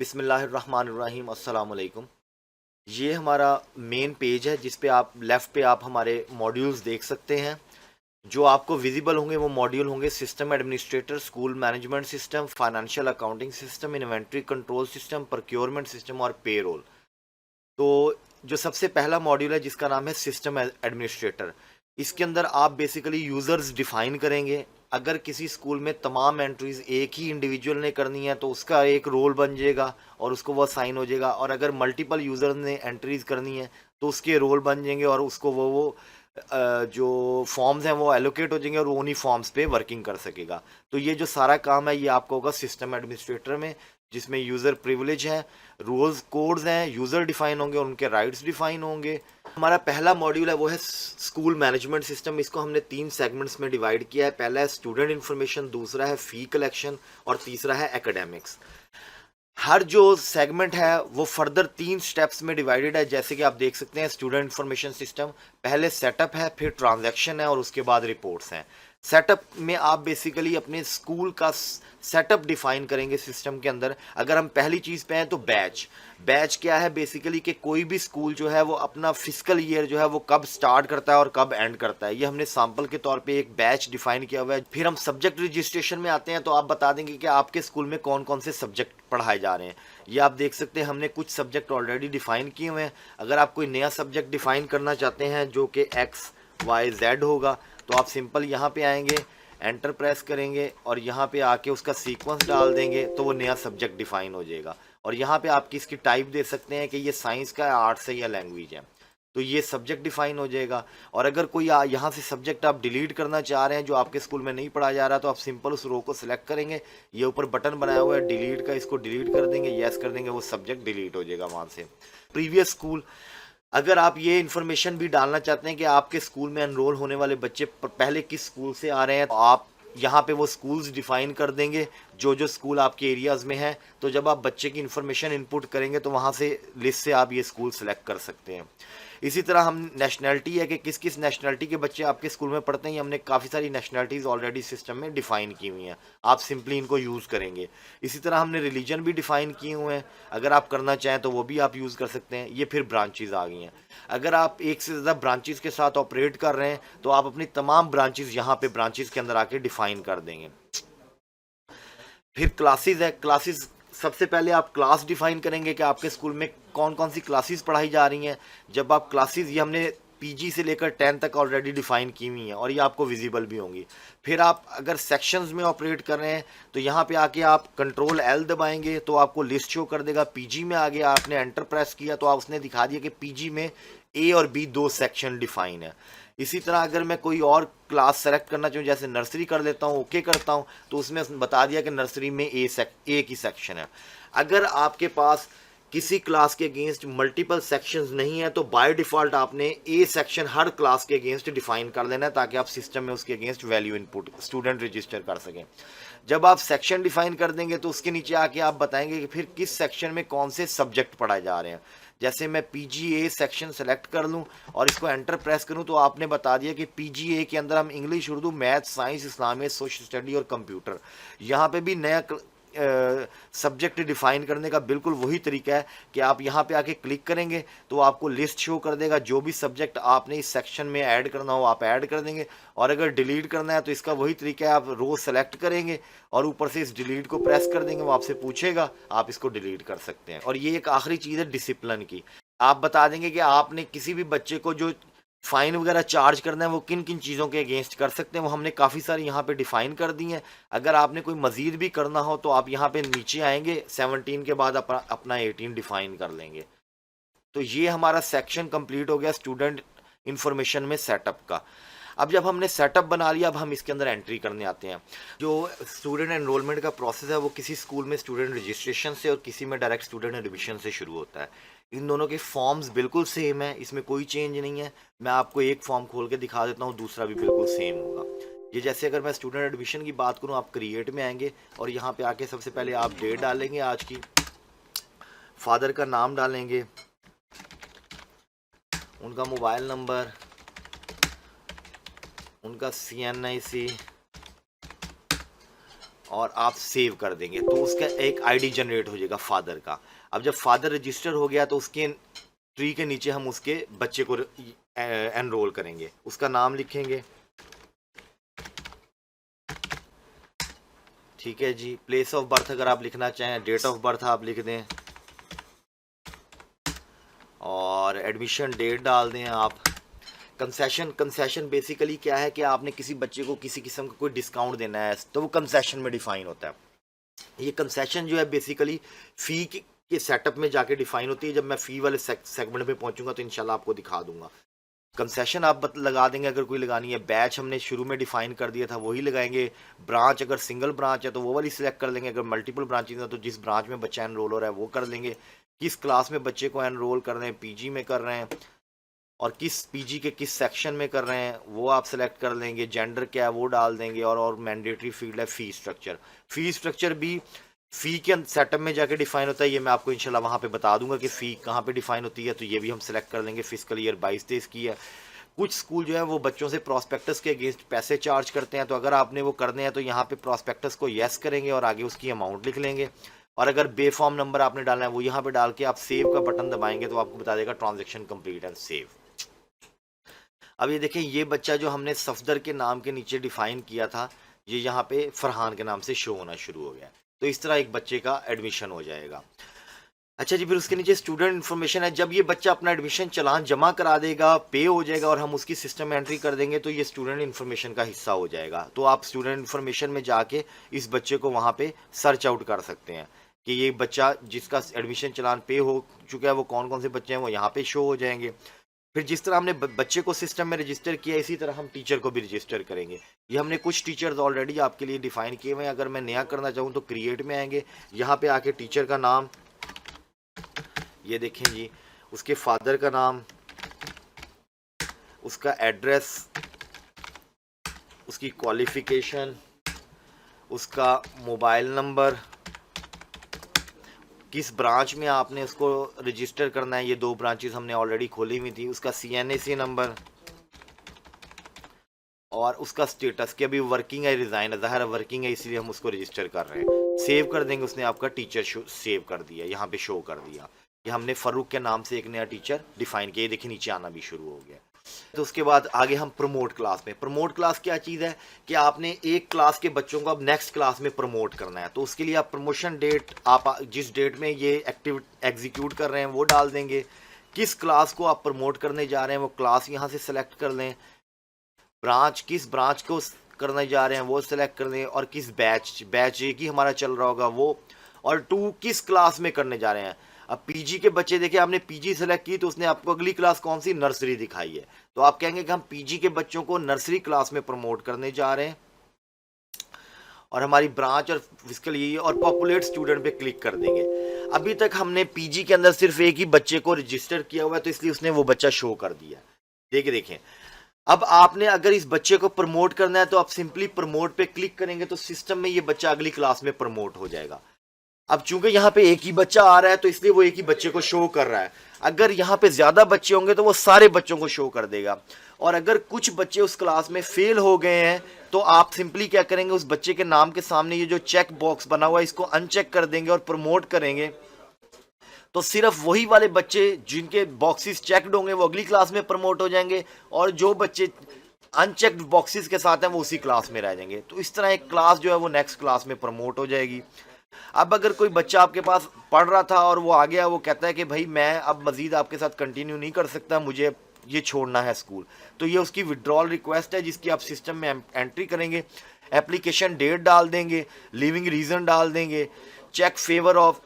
बिस्मिल्लाहिर्रहमानिर्रहीम अस्सलाम वालेकुम। ये हमारा मेन पेज है जिस पे आप लेफ़्ट पे आप हमारे मॉड्यूल्स देख सकते हैं। जो आपको विजिबल होंगे वो मॉड्यूल होंगे system administrator, school management system, financial accounting system, inventory control system, procurement system और पेरोल। तो जो सबसे पहला मॉड्यूल है जिसका नाम है सिस्टम एडमिनिस्ट्रेटर, इसके अंदर आप बेसिकली यूज़र्स डिफ़ाइन करेंगे। अगर किसी स्कूल में तमाम एंट्रीज़ एक ही इंडिविजुअल ने करनी है तो उसका एक रोल बन जाएगा और उसको वो साइन हो जाएगा, और अगर मल्टीपल यूज़र ने एंट्रीज़ करनी है तो उसके रोल बन जाएंगे और उसको वो जो फॉर्म्स हैं वो एलोकेट हो जाएंगे और वो उन्हीं फॉर्म्स पे वर्किंग कर सकेगा। तो ये जो सारा काम है ये आपका होगा सिस्टम एडमिनिस्ट्रेटर में, जिसमें यूज़र प्रिविलेज हैं, रूल्स कोड्स हैं, यूज़र डिफाइन होंगे और उनके राइट्स डिफाइन होंगे। हमारा पहला मॉड्यूल है वो है स्कूल मैनेजमेंट सिस्टम। इसको हमने 3 सेगमेंट्स में डिवाइड किया है। पहला है स्टूडेंट इन्फॉर्मेशन, दूसरा है फ़ी कलेक्शन और तीसरा है एकेडमिक्स। हर जो सेगमेंट है वो फर्दर 3 स्टेप्स में डिवाइडेड है। जैसे कि आप देख सकते हैं स्टूडेंट इन्फॉर्मेशन सिस्टम, पहले सेटअप है, फिर ट्रांजैक्शन है और उसके बाद रिपोर्ट्स हैं। सेटअप में आप बेसिकली अपने स्कूल का सेटअप डिफाइन करेंगे सिस्टम के अंदर। अगर हम पहली चीज़ पे हैं तो बैच। बैच क्या है बेसिकली कि कोई भी स्कूल जो है वो अपना फिजिकल ईयर जो है वो कब स्टार्ट करता है और कब एंड करता है, ये हमने सैम्पल के तौर पे एक बैच डिफाइन किया हुआ है। फिर हम सब्जेक्ट रजिस्ट्रेशन में आते हैं तो आप बता देंगे कि आपके स्कूल में कौन कौन से सब्जेक्ट पढ़ाए जा रहे हैं। ये आप देख सकते हैं हमने कुछ सब्जेक्ट ऑलरेडी डिफाइन किए हुए हैं। अगर आप कोई नया सब्जेक्ट डिफाइन करना चाहते हैं जो कि XYZ होगा तो आप सिंपल यहाँ पे आएंगे, एंटर प्रेस करेंगे और यहाँ पे आके उसका सीक्वेंस डाल देंगे तो वो नया सब्जेक्ट डिफाइन हो जाएगा। और यहाँ पे आप इसकी टाइप दे सकते हैं कि ये साइंस का है, आर्ट्स है या लैंग्वेज है, तो ये सब्जेक्ट डिफाइन हो जाएगा। और अगर कोई यहाँ से सब्जेक्ट आप डिलीट करना चाह रहे हैं जो आपके स्कूल में नहीं पढ़ाया जा रहा तो आप सिंपल उस रो को सिलेक्ट करेंगे, ये ऊपर बटन बनाया हुआ है डिलीट का, इसको डिलीट कर देंगे, येस कर देंगे, वो सब्जेक्ट डिलीट हो जाएगा वहाँ से। प्रीवियस स्कूल, अगर आप ये इन्फॉर्मेशन भी डालना चाहते हैं कि आपके स्कूल में एनरोल होने वाले बच्चे पहले किस स्कूल से आ रहे हैं तो आप यहाँ पे वो स्कूल्स डिफाइन कर देंगे जो जो स्कूल आपके एरियाज़ में है। तो जब आप बच्चे की इन्फॉर्मेशन इनपुट करेंगे तो वहाँ से लिस्ट से आप ये स्कूल सेलेक्ट कर सकते हैं। इसी तरह हम नेशनैलिटी है कि किस किस नेशनैलिटी के बच्चे आपके स्कूल में पढ़ते हैं, हमने काफ़ी सारी नेशनैलिटीज़ ऑलरेडी सिस्टम में डिफ़ाइन की हुई हैं, आप सिंपली इनको यूज़ करेंगे। इसी तरह हमने रिलीजन भी डिफ़ाइन किए हुए हैं, अगर आप करना चाहें तो वो भी आप यूज़ कर सकते हैं। ये फिर ब्रांचेज़ आ गई हैं। अगर आप एक से ज़्यादा ब्रांचेज़ के साथ ऑपरेट कर रहे हैं तो आप अपनी तमाम ब्रांचेज़ यहाँ पे ब्रांचेज़ के अंदर आके डिफ़ाइन कर देंगे। फिर क्लासेस है, क्लासेस सबसे पहले आप क्लास डिफाइन करेंगे कि आपके स्कूल में कौन कौन सी क्लासेस पढ़ाई जा रही हैं। जब आप क्लासेस, ये हमने PG से लेकर 10 तक ऑलरेडी डिफाइन की हुई हैं और ये आपको विजिबल भी होंगी। फिर आप अगर सेक्शंस में ऑपरेट कर रहे हैं तो यहाँ पे आके आप कंट्रोल L दबाएंगे तो आपको लिस्ट शो कर देगा। PG में आगे आपने एंटर प्रेस किया तो आप उसने दिखा दिया कि PG में A और B 2 सेक्शन डिफाइन है। इसी तरह अगर मैं कोई और क्लास सेलेक्ट करना चाहूँ, जैसे नर्सरी कर लेता हूँ, ओके करता हूँ, तो उसमें बता दिया कि नर्सरी में ए की सेक्शन है। अगर आपके पास किसी क्लास के अगेंस्ट मल्टीपल सेक्शंस नहीं है तो बाय डिफ़ॉल्ट आपने ए सेक्शन हर क्लास के अगेंस्ट डिफाइन कर देना है ताकि आप सिस्टम में उसके against value input student register कर सकें। जब आप सेक्शन डिफाइन कर देंगे तो उसके नीचे आके आप बताएंगे कि फिर किस सेक्शन में कौन से सब्जेक्ट पढ़ाए जा रहे हैं। जैसे मैं PGA सेक्शन सेलेक्ट कर लूँ और इसको एंटर प्रेस करूँ तो आपने बता दिया कि PGA के अंदर हम English, Urdu, math, science, Islamic, social study और कंप्यूटर, यहाँ पे भी नया सब्जेक्ट डिफाइन करने का बिल्कुल वही तरीका है कि आप यहाँ पे आके क्लिक करेंगे तो आपको लिस्ट शो कर देगा। जो भी सब्जेक्ट आपने इस सेक्शन में ऐड करना हो आप ऐड कर देंगे, और अगर डिलीट करना है तो इसका वही तरीका है, आप रो सेलेक्ट करेंगे और ऊपर से इस डिलीट को प्रेस कर देंगे, वो आपसे पूछेगा, आप इसको डिलीट कर सकते हैं। और ये एक आखिरी चीज़ है डिसिप्लिन की, आप बता देंगे कि आपने किसी भी बच्चे को जो फाइन वगैरह चार्ज करना है वो किन किन चीज़ों के अगेंस्ट कर सकते हैं, वो हमने काफ़ी सारी यहाँ पे डिफाइन कर दी हैं। अगर आपने कोई मज़ीद भी करना हो तो आप यहाँ पे नीचे आएंगे, 17 के बाद अपना 18 डिफाइन कर लेंगे। तो ये हमारा सेक्शन कंप्लीट हो गया स्टूडेंट इंफॉर्मेशन में सेटअप का। अब जब हमने सेटअप बना लिया, अब हम इसके अंदर एंट्री करने आते हैं। जो स्टूडेंट एनरोलमेंट का प्रोसेस है वो किसी स्कूल में स्टूडेंट रजिस्ट्रेशन से और किसी में डायरेक्ट स्टूडेंट एडमिशन से शुरू होता है। इन दोनों के फॉर्म्स बिल्कुल सेम है, इसमें कोई चेंज नहीं है। मैं आपको एक फॉर्म खोल के दिखा देता हूँ, दूसरा भी बिल्कुल सेम होगा। ये जैसे अगर मैं स्टूडेंट एडमिशन की बात करूँ, आप क्रिएट में आएंगे और यहाँ पे आके सबसे पहले आप डेट डालेंगे आज की, फादर का नाम डालेंगे, उनका मोबाइल नंबर, उनका CNIC और आप सेव कर देंगे तो उसका एक आईडी जनरेट हो जाएगा फादर का। अब जब फादर रजिस्टर हो गया तो उसके ट्री के नीचे हम उसके बच्चे को एनरोल करेंगे, उसका नाम लिखेंगे, ठीक है जी। प्लेस ऑफ बर्थ अगर आप लिखना चाहें, डेट ऑफ बर्थ आप लिख दें और एडमिशन डेट डाल दें आप। कंसेशन बेसिकली क्या है कि आपने किसी बच्चे को किसी किस्म का कोई डिस्काउंट देना है तो वो कंसेशन में डिफाइन होता है। ये कंसेशन जो है बेसिकली फ़ी के सेटअप में जाके डिफाइन होती है। जब मैं फ़ी वाले सेगमेंट में पहुंचूंगा तो इंशाल्लाह आपको दिखा दूंगा। कंसेशन आप लगा देंगे अगर कोई लगानी है। बैच हमने शुरू में डिफाइन कर दिया था, वही लगाएंगे। ब्रांच अगर सिंगल ब्रांच है तो वो वाली सिलेक्ट कर लेंगे, अगर मल्टीपल ब्रांचेज है तो जिस ब्रांच में बच्चा एनरोल हो रहा है वो कर लेंगे। किस क्लास में बच्चे को एनरोल कर रहे हैं, पीजी में कर रहे हैं और किस पीजी के किस सेक्शन में कर रहे हैं वो आप सेलेक्ट कर लेंगे। जेंडर क्या है वो डाल देंगे और मैंडेटरी फील्ड है फ़ी स्ट्रक्चर। फ़ी स्ट्रक्चर भी फ़ी के सेटअप में जाके डिफाइन होता है, ये मैं आपको इंशाल्लाह वहाँ पे बता दूंगा कि फ़ी कहाँ पे डिफाइन होती है, तो ये भी हम सेलेक्ट कर लेंगे। फिस्कल ईयर 22-23 की है। कुछ स्कूल जो है वो बच्चों से प्रॉस्पेक्टस के अगेंस्ट पैसे चार्ज करते हैं, तो अगर आपने वो करने हैं तो यहाँ पे प्रॉस्पेक्टस को येस करेंगे और आगे उसकी अमाउंट लिख लेंगे। और अगर बेफॉर्म नंबर आपने डालना है वो यहाँ पे डाल के आप सेव का बटन दबाएंगे तो आपको बता देगा ट्रांजेक्शन कंप्लीट एंड सेव। अब ये देखें, ये बच्चा जो हमने सफदर के नाम के नीचे डिफाइन किया था ये यहाँ पे फरहान के नाम से शो होना शुरू हो गया। तो इस तरह एक बच्चे का एडमिशन हो जाएगा। अच्छा जी, फिर उसके नीचे स्टूडेंट इन्फॉर्मेशन है। जब ये बच्चा अपना एडमिशन चालान जमा करा देगा, पे हो जाएगा और हम उसकी सिस्टम में एंट्री कर देंगे तो ये स्टूडेंट इन्फॉर्मेशन का हिस्सा हो जाएगा। तो आप स्टूडेंट इन्फॉर्मेशन में जाके इस बच्चे को वहाँ पे सर्च आउट कर सकते हैं कि ये बच्चा जिसका एडमिशन चालान पे हो चुका है वो कौन कौन से बच्चे हैं, वो यहाँ पे शो हो जाएंगे। फिर जिस तरह हमने बच्चे को सिस्टम में रजिस्टर किया इसी तरह हम टीचर को भी रजिस्टर करेंगे। ये हमने कुछ टीचर्स ऑलरेडी आपके लिए डिफाइन किए हुए हैं। अगर मैं नया करना चाहूँ तो क्रिएट में आएंगे, यहाँ पे आके टीचर का नाम, ये देखें जी, उसके फादर का नाम, उसका एड्रेस, उसकी क्वालिफिकेशन, उसका मोबाइल नंबर, किस ब्रांच में आपने उसको रजिस्टर करना है, ये 2 ब्रांचेस हमने ऑलरेडी खोली हुई थी, उसका CNAC नंबर और उसका स्टेटस कि अभी वर्किंग है रिज़ाइन है। ज़ाहिर वर्किंग है इसलिए हम उसको रजिस्टर कर रहे हैं। सेव कर देंगे, उसने आपका टीचर सेव कर दिया, यहाँ पे शो कर दिया कि हमने फ़ारूक के नाम से एक नया टीचर डिफाइन किया। देखिए नीचे आना भी शुरू हो गया। तो उसके बाद आगे हम प्रमोट क्लास में। प्रमोट क्लास क्या चीज़ है कि आपने एक क्लास के बच्चों को अब नेक्स्ट क्लास में प्रमोट करना है, तो उसके लिए आप प्रमोशन डेट, आप जिस डेट में ये एक्टिविटी एग्जीक्यूट कर रहे हैं वो डाल देंगे। किस क्लास को आप प्रमोट करने जा रहे हैं वो क्लास यहाँ से सेलेक्ट कर लें। ब्रांच, किस ब्रांच को करने जा रहे हैं वो सिलेक्ट कर लें और किस बैच एक ही हमारा चल रहा होगा वो, और 2 किस क्लास में करने जा रहे हैं। अब पीजी के बच्चे देखिए, आपने पीजी सेलेक्ट की तो उसने आपको अगली क्लास कौन सी, नर्सरी दिखाई है, तो आप कहेंगे कि हम पीजी के बच्चों को नर्सरी क्लास में प्रमोट करने जा रहे हैं और हमारी ब्रांच और फिजिकल ये और पॉपुलेट स्टूडेंट पे क्लिक कर देंगे। अभी तक हमने पीजी के अंदर सिर्फ एक ही बच्चे को रजिस्टर किया हुआ है तो इसलिए उसने वो बच्चा शो कर दिया। देखें अब आपने अगर इस बच्चे को प्रमोट करना है तो आप सिंपली प्रमोट पे क्लिक करेंगे तो सिस्टम में ये बच्चा अगली क्लास में प्रमोट हो जाएगा। अब चूंकि यहाँ पे एक ही बच्चा आ रहा है तो इसलिए वो एक ही बच्चे को शो कर रहा है। अगर यहाँ पे ज्यादा बच्चे होंगे तो वो सारे बच्चों को शो कर देगा। और अगर कुछ बच्चे उस क्लास में फेल हो गए हैं तो आप सिंपली क्या करेंगे, उस बच्चे के नाम के सामने ये जो चेक बॉक्स बना हुआ है इसको अनचेक कर देंगे और प्रमोट करेंगे तो सिर्फ वही वाले बच्चे जिनके बॉक्सेस चेकड होंगे वो अगली क्लास में प्रमोट हो जाएंगे और जो बच्चे अनचेक्ड बॉक्सेस के साथ हैं वो उसी क्लास में रह जाएंगे। तो इस तरह एक क्लास जो है वो नेक्स्ट क्लास में प्रमोट हो जाएगी। अब अगर कोई बच्चा आपके पास पढ़ रहा था और वो आ गया, वो कहता है कि भाई मैं अब मज़ीद आपके साथ कंटिन्यू नहीं कर सकता, मुझे ये छोड़ना है स्कूल, तो ये उसकी विड्रॉल रिक्वेस्ट है जिसकी आप सिस्टम में एंट्री करेंगे। एप्लीकेशन डेट डाल देंगे, लिविंग रीज़न डाल देंगे, चेक फेवर ऑफ,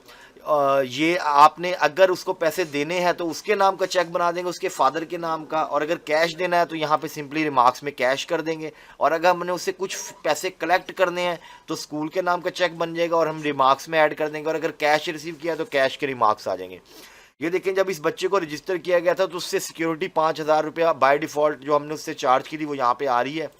ये आपने अगर उसको पैसे देने हैं तो उसके नाम का चेक बना देंगे, उसके फादर के नाम का, और अगर कैश देना है तो यहाँ पे सिंपली रिमार्क्स में कैश कर देंगे, और अगर हमने उससे कुछ पैसे कलेक्ट करने हैं तो स्कूल के नाम का चेक बन जाएगा और हम रिमार्क्स में ऐड कर देंगे, और अगर कैश रिसीव किया तो कैश के रिमार्क्स आ जाएंगे। ये देखें, जब इस बच्चे को रजिस्टर किया गया था तो उससे सिक्योरिटी 5,000 रुपया बाय डिफ़ॉल्ट जो हमने उससे चार्ज की थी वो यहाँ पे आ रही है।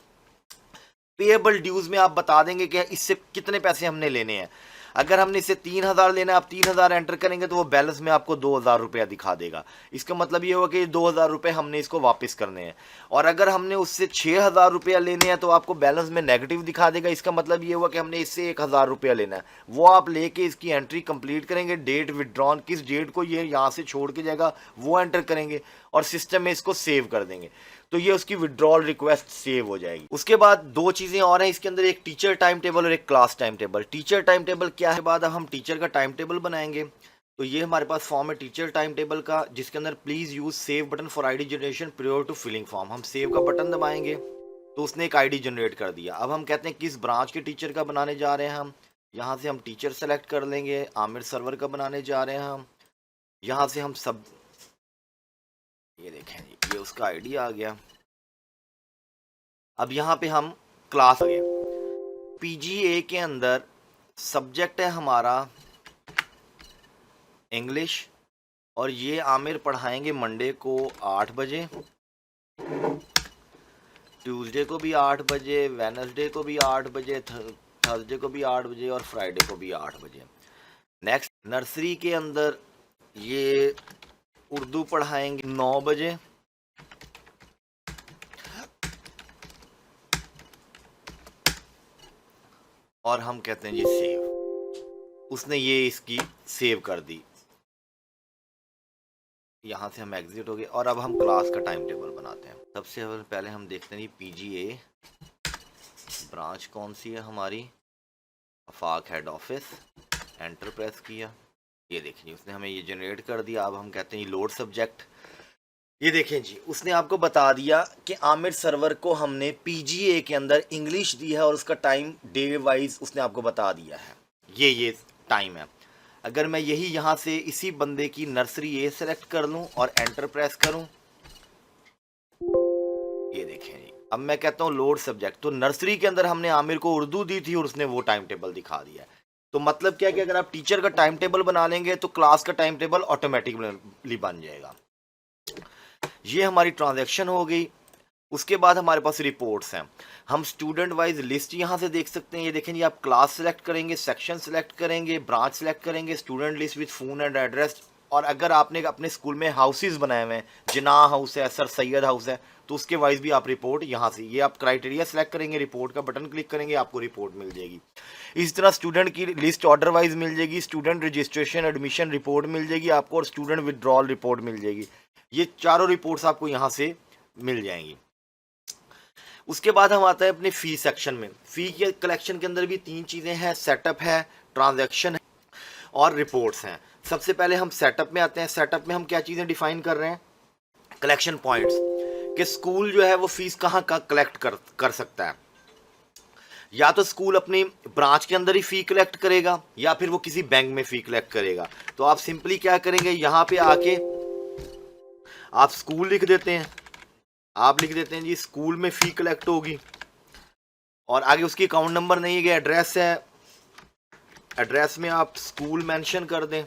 पेएबल ड्यूज़ में आप बता देंगे कि इससे कितने पैसे हमने लेने हैं। अगर हमने इसे 3000 लेना है, आप 3000 एंटर करेंगे तो वो बैलेंस में आपको 2000 रुपया दिखा देगा। इसका मतलब ये होगा कि 2000 रुपये हमने इसको वापस करने हैं। और अगर हमने उससे 6000 रुपया लेने हैं तो आपको बैलेंस में नेगेटिव दिखा देगा। इसका मतलब ये हुआ कि हमने इससे 1000 रुपया लेना है, वो आप लेके इसकी एंट्री कंप्लीट करेंगे। डेट विड्रॉन, किस डेट को ये यहाँ से छोड़ के जाएगा वो एंटर करेंगे और सिस्टम में इसको सेव कर देंगे, तो ये उसकी विड्रॉल रिक्वेस्ट सेव हो जाएगी। उसके बाद दो चीज़ें और हैं इसके अंदर, एक टीचर टाइम टेबल और एक class time table. Teacher time table क्या है, बाद अब हम टीचर का टाइम टेबल बनाएंगे। तो ये हमारे पास फॉर्म है टीचर टाइम टेबल का, जिसके अंदर please use save button for ID generation prior to filling form. हम सेव का बटन दबाएंगे तो उसने एक आईडी जनरेट कर दिया। अब हम कहते हैं किस ब्रांच के टीचर का बनाने जा रहे हैं हम, यहाँ से हम टीचर सेलेक्ट कर लेंगे। आमिर सर्वर का बनाने जा रहे हैं हम, यहाँ से हम सब, ये देखें जी, ये उसका आईडी आ गया। अब यहाँ पे हम क्लास आ गए। पीजीए के अंदर सब्जेक्ट है हमारा इंग्लिश, और ये आमिर पढ़ाएंगे मंडे को 8 बजे, ट्यूसडे को भी 8 बजे, वेडनेसडे को भी 8 बजे, थर्सडे को भी 8 बजे और फ्राइडे को भी 8 बजे। नेक्स्ट नर्सरी के अंदर ये उर्दू पढ़ाएंगे 9 बजे, और हम कहते हैं जी सेव। उसने ये इसकी सेव कर दी। यहाँ से हम एग्जिट हो गए और अब हम क्लास का टाइम टेबल बनाते हैं। सबसे पहले हम देखते हैं जी पीजीए ब्रांच कौन सी है हमारी, आफाक हेड ऑफिस, एंटर प्रेस किया, ये देखें जी उसने हमें ये जनरेट कर दिया। अब हम कहते हैं जी लोड सब्जेक्ट। ये देखें जी उसने आपको बता दिया कि आमिर सर्वर को हमने पीजीए के अंदर इंग्लिश दी है और उसका टाइम डे वाइज उसने आपको बता दिया है, ये टाइम है। अगर मैं यही यहाँ से इसी बंदे की नर्सरी ए सेलेक्ट कर लूँ और एंटर प्रेस करूँ, ये देखें जी अब मैं कहता हूँ लोड सब्जेक्ट, तो नर्सरी के अंदर हमने आमिर को उर्दू दी थी और उसने वो टाइम टेबल दिखा दिया है। तो मतलब क्या है कि अगर आप टीचर का टाइम टेबल बना लेंगे तो क्लास का टाइम टेबल ऑटोमेटिकली बन जाएगा। ये हमारी ट्रांजैक्शन हो गई। उसके बाद हमारे पास रिपोर्ट्स हैं। हम स्टूडेंट वाइज लिस्ट यहाँ से देख सकते हैं। ये देखें जी आप क्लास सेलेक्ट करेंगे, सेक्शन सेलेक्ट करेंगे, ब्रांच सेलेक्ट करेंगे, student list with phone and address. और अगर आपने अपने स्कूल में हाउसेज बनाए हुए हैं, जिनाह हाउस है, सर सैयद हाउस है, तो उसके वाइज भी आप रिपोर्ट यहाँ से, ये आप क्राइटेरिया सेलेक्ट करेंगे, रिपोर्ट का बटन क्लिक करेंगे, आपको रिपोर्ट मिल जाएगी। इस तरह स्टूडेंट की लिस्ट ऑर्डर वाइज मिल जाएगी, स्टूडेंट रजिस्ट्रेशन एडमिशन रिपोर्ट मिल जाएगी आपको, और स्टूडेंट विड्रॉल रिपोर्ट मिल जाएगी। ये चारों रिपोर्ट्स आपको यहाँ से मिल जाएंगी। उसके बाद हम आते हैं अपने फ़ी सेक्शन में। फ़ी के कलेक्शन के अंदर भी 3 चीज़ें हैं, सेटअप है, ट्रांजैक्शन है और रिपोर्ट्स हैं। सबसे पहले हम सेटअप में आते हैं। सेटअप में हम क्या चीज़ें डिफाइन कर रहे हैं, कलेक्शन पॉइंट्स, कि स्कूल जो है वो फीस कहाँ कलेक्ट कर सकता है। या तो स्कूल अपनी ब्रांच के अंदर ही फ़ी कलेक्ट करेगा या फिर वो किसी बैंक में फ़ी कलेक्ट करेगा। तो आप सिंपली क्या करेंगे, यहाँ पे आके आप स्कूल लिख देते हैं, आप लिख देते हैं जी स्कूल में फ़ी कलेक्ट होगी, और आगे उसकी अकाउंट नंबर नहीं है, एड्रेस है, एड्रेस में आप स्कूल मेंशन कर दें,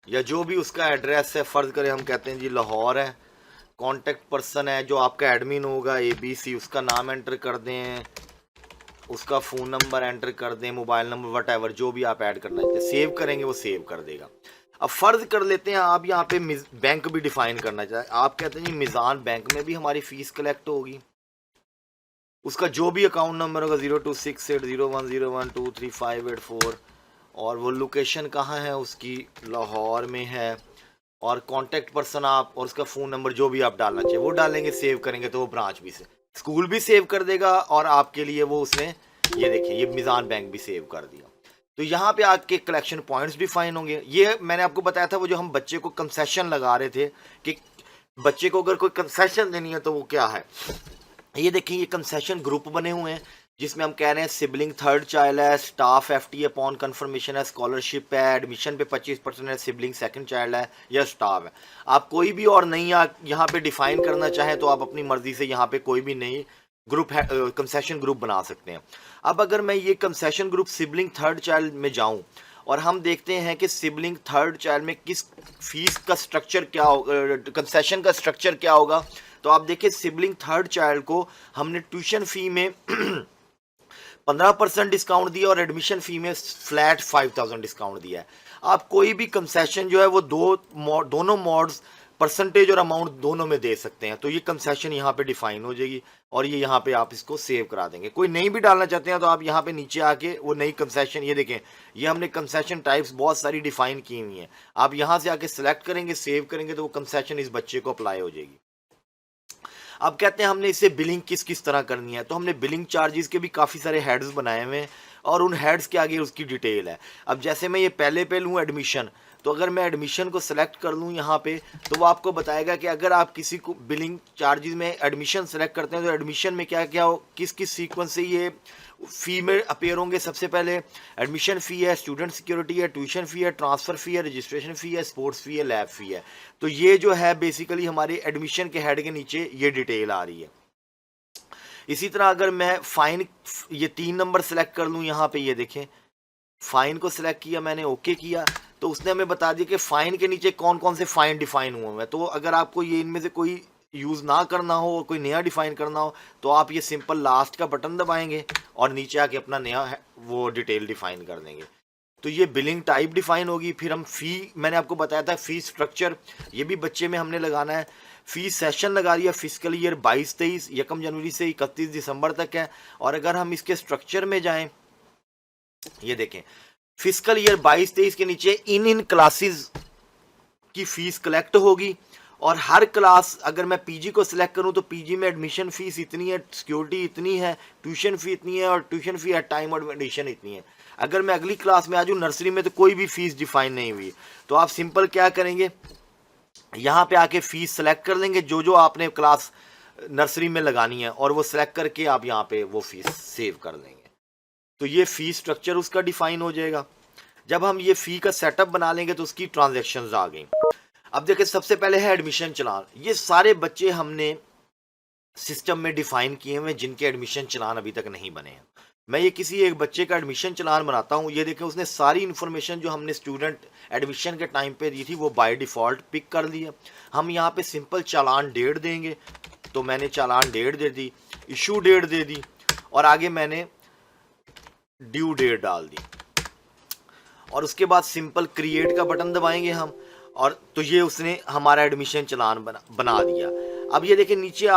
या जो भी उसका एड्रेस है, फ़र्ज़ करें हम कहते हैं जी लाहौर है, कॉन्टेक्ट पर्सन है जो आपका एडमिन होगा ABC, उसका नाम एंटर कर दें, उसका फ़ोन नंबर एंटर कर दें, मोबाइल नंबर, वट जो भी आप ऐड करना चाहते हैं, सेव करेंगे वो सेव कर देगा। अब फ़र्ज़ कर लेते हैं आप यहाँ पे बैंक भी डिफ़ाइन करना चाहें, आप कहते हैं जी मिज़ान बैंक में भी हमारी फ़ीस कलेक्ट होगी, उसका जो भी अकाउंट नंबर होगा 02680101235884, और वो लोकेशन कहाँ है उसकी, लाहौर में है, और कॉन्टेक्ट पर्सन आप और उसका फ़ोन नंबर जो भी आप डालना चाहिए वो डालेंगे, सेव करेंगे तो वो ब्रांच भी से स्कूल भी सेव कर देगा, और आपके लिए वो उसने ये देखिए ये मिज़ान बैंक भी सेव कर दिया। तो यहाँ पे आपके कलेक्शन पॉइंट्स डिफाइन होंगे। ये मैंने आपको बताया था वो जो हम बच्चे को कंसेशन लगा रहे थे कि बच्चे को अगर कोई कंसेशन देनी है तो वो क्या है। ये देखिए ये कंसेशन ग्रुप बने हुए हैं जिसमें हम कह रहे हैं सिबलिंग थर्ड चाइल्ड है, स्टाफ FT अपॉन कन्फर्मेशन है, स्कॉलरशिप है, एडमिशन पे 25% है, सिबलिंग सेकंड चाइल्ड है या स्टाफ है। आप कोई भी और नहीं यहाँ पे डिफाइन करना चाहें तो आप अपनी मर्जी से यहाँ पे कोई भी नहीं ग्रुप है कंसेशन ग्रुप बना सकते हैं। अब अगर मैं ये concession group sibling third child में जाऊं और हम देखते हैं कि सिबलिंग थर्ड चाइल्ड में किस फीस का स्ट्रक्चर क्या होगा, कंसेशन का स्ट्रक्चर क्या होगा, तो आप देखिए सिबलिंग थर्ड चाइल्ड को हमने ट्यूशन फ़ी में 15% डिस्काउंट दिया और एडमिशन फी में फ्लैट 5000 डिस्काउंट दिया है। आप कोई भी कंसेशन जो है वो दोनों मोड्स परसेंटेज और अमाउंट दोनों में दे सकते हैं। तो ये कंसेशन यहाँ पे डिफाइन हो जाएगी और ये यहाँ पे आप इसको सेव करा देंगे। कोई नहीं भी डालना चाहते हैं तो आप यहाँ पे नीचे आके वो नई कंसेशन, ये देखें ये हमने कंसेशन टाइप्स बहुत सारी डिफाइन की हुई हैं। आप यहाँ से आके सिलेक्ट करेंगे, सेव करेंगे तो वो कंसेशन इस बच्चे को अप्लाई हो जाएगी। अब कहते हैं हमने इसे बिलिंग किस किस तरह करनी है, तो हमने बिलिंग चार्जेस के भी काफ़ी सारे हेड्स बनाए हुए हैं और उन हेड्स के आगे उसकी डिटेल है। अब जैसे मैं ये पहले पे लूँ एडमिशन, तो अगर मैं एडमिशन को सिलेक्ट कर लूँ यहाँ पे, तो वो आपको बताएगा कि अगर आप किसी को बिलिंग चार्जेस में एडमिशन सेलेक्ट करते हैं तो एडमिशन में क्या क्या हो, किस किस सीक्वेंस से ये फी में अपेयर होंगे। सबसे पहले एडमिशन फ़ी है, स्टूडेंट सिक्योरिटी है, ट्यूशन फ़ी है, ट्रांसफ़र फ़ी है, रजिस्ट्रेशन फ़ी है, स्पोर्ट्स फ़ी है, लैब फ़ी है। तो ये जो है बेसिकली हमारे एडमिशन के हेड के नीचे ये डिटेल आ रही है। इसी तरह अगर मैं फ़ाइन ये 3 नंबर सेलेक्ट कर लूँ यहाँ पे, ये देखें फ़ाइन को सिलेक्ट किया मैंने, ओके किया, तो उसने हमें बता दिया कि फ़ाइन के नीचे कौन कौन से फ़ाइन डिफ़ाइन हुए हैं। तो अगर आपको ये इनमें से कोई यूज़ ना करना हो और कोई नया डिफ़ाइन करना हो तो आप ये सिंपल लास्ट का बटन दबाएंगे और नीचे आके अपना नया वो डिटेल डिफ़ाइन कर देंगे। तो ये बिलिंग टाइप डिफ़ाइन होगी। फिर हम फ़ी, मैंने आपको बताया था फ़ी स्ट्रक्चर, ये भी बच्चे में हमने लगाना है। फ़ी सेशन लगा दिया फिजिकल ईयर 22-23 1 जनवरी से 31 दिसंबर तक है। और अगर हम इसके स्ट्रक्चर में जाएं, ये देखें फिजिकल ईयर 22-23 के नीचे इन क्लासेस की फीस कलेक्ट होगी और हर क्लास, अगर मैं पीजी को सिलेक्ट करूं तो पीजी में एडमिशन फीस इतनी है, सिक्योरिटी इतनी है, ट्यूशन फी इतनी है और ट्यूशन फी एट टाइम और एडिशन इतनी है। अगर मैं अगली क्लास में आ जाऊँ नर्सरी में तो कोई भी फीस डिफाइन नहीं हुई। तो आप सिंपल क्या करेंगे, यहाँ पे आके फीस सेलेक्ट कर लेंगे जो जो आपने क्लास नर्सरी में लगानी है और वो सिलेक्ट करके आप यहाँ पे वो फीस सेव कर देंगे। तो ये फीस स्ट्रक्चर उसका डिफाइन हो जाएगा। जब हम ये फ़ी का सेटअप बना लेंगे तो उसकी ट्रांजैक्शंस आ गई। अब देखिए सबसे पहले है एडमिशन चलान। ये सारे बच्चे हमने सिस्टम में डिफाइन किए हुए जिनके एडमिशन चलान अभी तक नहीं बने हैं। मैं ये किसी एक बच्चे का एडमिशन चलान बनाता हूँ, ये देखें उसने सारी इन्फॉर्मेशन जो हमने स्टूडेंट एडमिशन के टाइम पे दी थी वो बाय डिफ़ॉल्ट पिक कर ली है। हम यहाँ पे सिंपल चालान डेट देंगे, तो मैंने चालान डेट दे दी, इशू डेट दे दी और आगे मैंने ड्यू डेट डाल दी और उसके बाद सिंपल क्रिएट का बटन दबाएंगे हम और तो ये उसने हमारा एडमिशन चलान बना दिया। अब ये देखें नीचे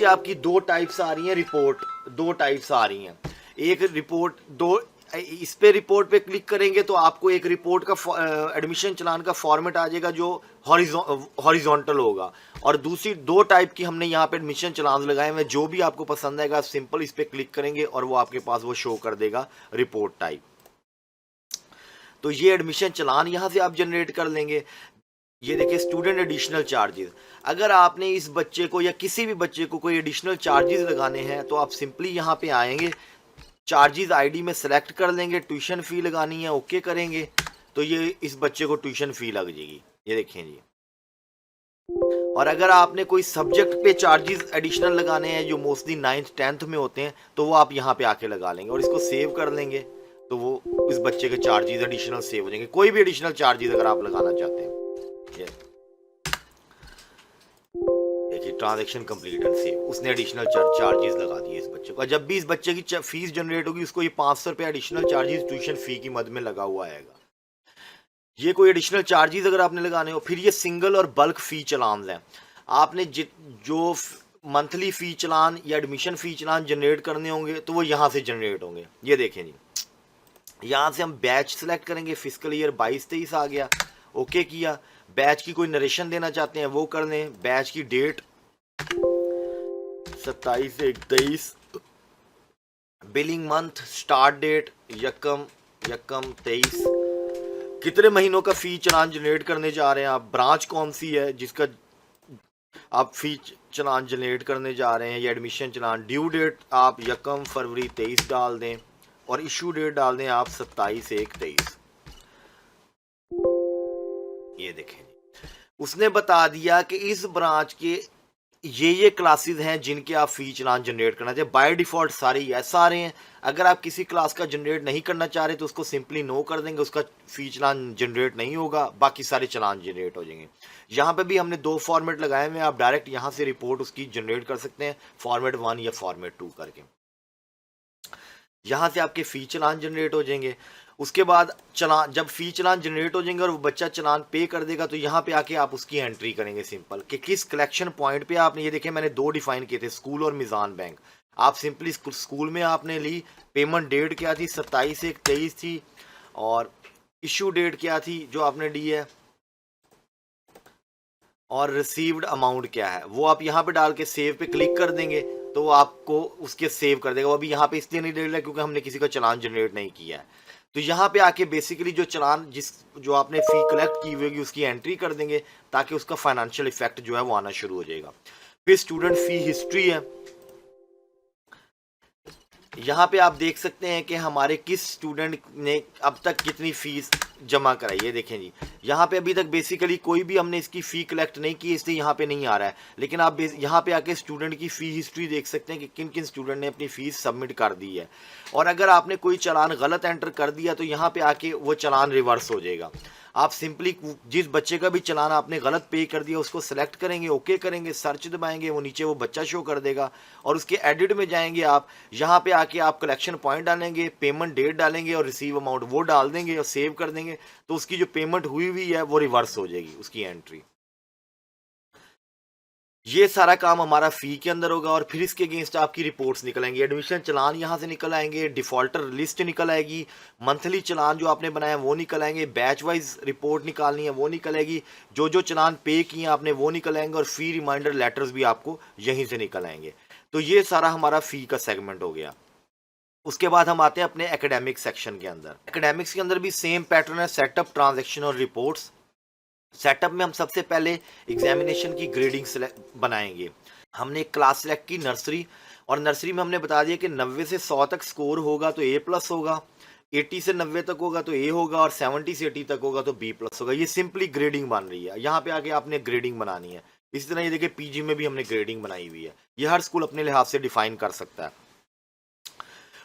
आपकी दो टाइप्स आ रही हैं रिपोर्ट, दो टाइप्स आ रही हैं। एक रिपोर्ट दो, इस पे रिपोर्ट पे क्लिक करेंगे तो आपको एक रिपोर्ट का एडमिशन चलान का फॉर्मेट आ जाएगा जो हॉरिजॉन्टल होगा और दूसरी दो टाइप की हमने यहाँ पे एडमिशन चलान लगाए हुए। जो भी आपको पसंद आएगा सिंपल इस पे क्लिक करेंगे और वो आपके पास वो शो कर देगा रिपोर्ट टाइप। तो ये एडमिशन चलान यहाँ से आप जनरेट कर लेंगे। ये देखिए स्टूडेंट एडिशनल चार्जेस, अगर आपने इस बच्चे को या किसी भी बच्चे को कोई एडिशनल चार्जेस लगाने हैं तो आप सिंपली यहाँ पे आएंगे, चार्जेस आईडी में सेलेक्ट कर लेंगे, ट्यूशन फ़ी लगानी है ओके करेंगे तो ये इस बच्चे को ट्यूशन फ़ी लग जाएगी। ये देखें जी। और अगर आपने कोई सब्जेक्ट पे चार्जेस एडिशनल लगाने हैं जो मोस्टली 9th 10th में होते हैं तो वो आप यहाँ पे आके लगा लेंगे और इसको सेव कर लेंगे तो वो इस बच्चे के चार्जेस एडिशनल सेव हो जाएंगे। कोई भी एडिशनल चार्जेस अगर आप लगाना चाहते हैं, ये देखिए ट्रांजैक्शन कंप्लीट एंड सेव, उसने एडिशनल चार्जेस लगा दिए इस बच्चे को। जब भी इस बच्चे की फीस जनरेट होगी उसको ये 500 रुपये एडिशनल चार्जेस ट्यूशन फी की मद में लगा हुआ आएगा। ये कोई एडिशनल चार्जेस अगर आपने लगाने हो, फिर ये सिंगल और बल्क फ़ी चलान हैं। आपने जो मंथली फ़ी चलान या एडमिशन फ़ी चलान जनरेट करने होंगे तो वो यहाँ से जनरेट होंगे। ये देखें जी, यहाँ से हम बैच सेलेक्ट करेंगे, फिजिकल ईयर 22-23 आ गया, ओके किया। बैच की कोई नरेशन देना चाहते हैं वो कर लें, बैच की डेट 27 से 23, बिलिंग मंथ स्टार्ट डेट 1/1/23, कितने महीनों का फ़ी चलान जनरेट करने जा रहे हैं आप, ब्रांच कौन सी है जिसका आप फ़ी चलान जनरेट करने जा रहे हैं, या एडमिशन चलान। ड्यू डेट आप 1 फरवरी 23 डाल दें और इशू डेट डाल दें आप 27/1/23। ये देखें उसने बता दिया कि इस ब्रांच के ये क्लासेस हैं जिनके आप फ़ी चलान जनरेट करना चाहिए। बाय डिफ़ॉल्ट सारे यस आ रहे हैं। अगर आप किसी क्लास का जनरेट नहीं करना चाह रहे तो उसको सिंपली नो कर देंगे, उसका फ़ी चलान जनरेट नहीं होगा, बाकी सारे चलान जनरेट हो जाएंगे। यहाँ पे भी हमने 2 फॉर्मेट लगाए हुए हैं, आप डायरेक्ट यहाँ से रिपोर्ट उसकी जनरेट कर सकते हैं, फॉर्मेट 1 या फॉर्मेट 2 करके। यहाँ से आपके फ़ी चालान जनरेट हो जाएंगे। उसके बाद चालान, जब फ़ी चालान जनरेट हो जाएंगे और वो बच्चा चालान पे कर देगा, तो यहाँ पे आके आप उसकी एंट्री करेंगे सिंपल, कि किस कलेक्शन पॉइंट पे आपने, ये देखें मैंने 2 डिफाइन किए थे, स्कूल और मिज़ान बैंक। आप सिंपली स्कूल में आपने ली, पेमेंट डेट क्या थी, 27/1/23 थी, और इशू डेट क्या थी जो आपने दी है, और रिसीव्ड अमाउंट क्या है, वो आप यहाँ पे डाल के सेव पे क्लिक कर देंगे, तो वो आपको उसके सेव कर देगा। वो अभी यहाँ पे इसलिए नहीं दे रहा क्योंकि हमने किसी का चालान जनरेट नहीं किया है। तो यहाँ पे आके बेसिकली जो चालान जो आपने फ़ी कलेक्ट की हुई होगी उसकी एंट्री कर देंगे, ताकि उसका फाइनेंशियल इफेक्ट जो है वो आना शुरू हो जाएगा। फिर स्टूडेंट फ़ी हिस्ट्री है, यहाँ पे आप देख सकते हैं कि हमारे किस स्टूडेंट ने अब तक कितनी फीस जमा कराई है। देखें जी, यहाँ पे अभी तक बेसिकली कोई भी हमने इसकी फ़ी कलेक्ट नहीं की, इसलिए यहाँ पे नहीं आ रहा है। लेकिन आप यहाँ पे आके स्टूडेंट की फ़ी हिस्ट्री देख सकते हैं कि किन किन स्टूडेंट ने अपनी फ़ीस सबमिट कर दी है। और अगर आपने कोई चालान गलत एंटर कर दिया तो यहाँ पे आके वो चालान रिवर्स हो जाएगा। आप सिंपली जिस बच्चे का भी चालान आपने गलत पे कर दिया उसको सेलेक्ट करेंगे, ओके करेंगे, सर्च दबाएंगे, वो नीचे वो बच्चा शो कर देगा, और उसके एडिट में जाएंगे आप, यहाँ पे आके आप कलेक्शन पॉइंट डालेंगे, पेमेंट डेट डालेंगे और रिसीव अमाउंट वो डाल देंगे और सेव कर देंगे, तो उसकी जो पेमेंट हुई हुई है वो रिवर्स हो जाएगी उसकी एंट्री। ये सारा काम हमारा फ़ी के अंदर होगा, और फिर इसके अगेंस्ट आपकी रिपोर्ट्स निकल आएंगी, एडमिशन चालान यहाँ से निकल आएंगे, डिफ़ॉल्टर लिस्ट निकल आएगी, मंथली चालान जो आपने बनाया वो निकल आएंगे, बैच वाइज रिपोर्ट निकालनी है वो निकल आएगी, जो जो चालान पे किए आपने वो निकल आएंगे, और फ़ी रिमाइंडर लेटर्स भी आपको यहीं से निकल आएंगे। तो ये सारा हमारा फ़ी का सेगमेंट हो गया। उसके बाद हम आते हैं अपने एकेडमिक सेक्शन के अंदर। एकेडमिक्स के अंदर भी सेम पैटर्न है, सेटअप, ट्रांजेक्शन और रिपोर्ट्स। सेटअप में हम सबसे पहले एग्जामिनेशन की ग्रेडिंग बनाएंगे। हमने एक क्लास सेलेक्ट की नर्सरी, और नर्सरी में हमने बता दिया कि 90 से 100 तक स्कोर होगा तो A+ होगा, 80 से 90 तक होगा तो A होगा, और 70 से 80 तक होगा तो B+ होगा। ये सिंपली ग्रेडिंग बन रही है, यहाँ पे आके आपने ग्रेडिंग बनानी है। इसी तरह ये देखिए पीजी में भी हमने ग्रेडिंग बनाई हुई है, ये हर स्कूल अपने लिहाज से डिफाइन कर सकता है।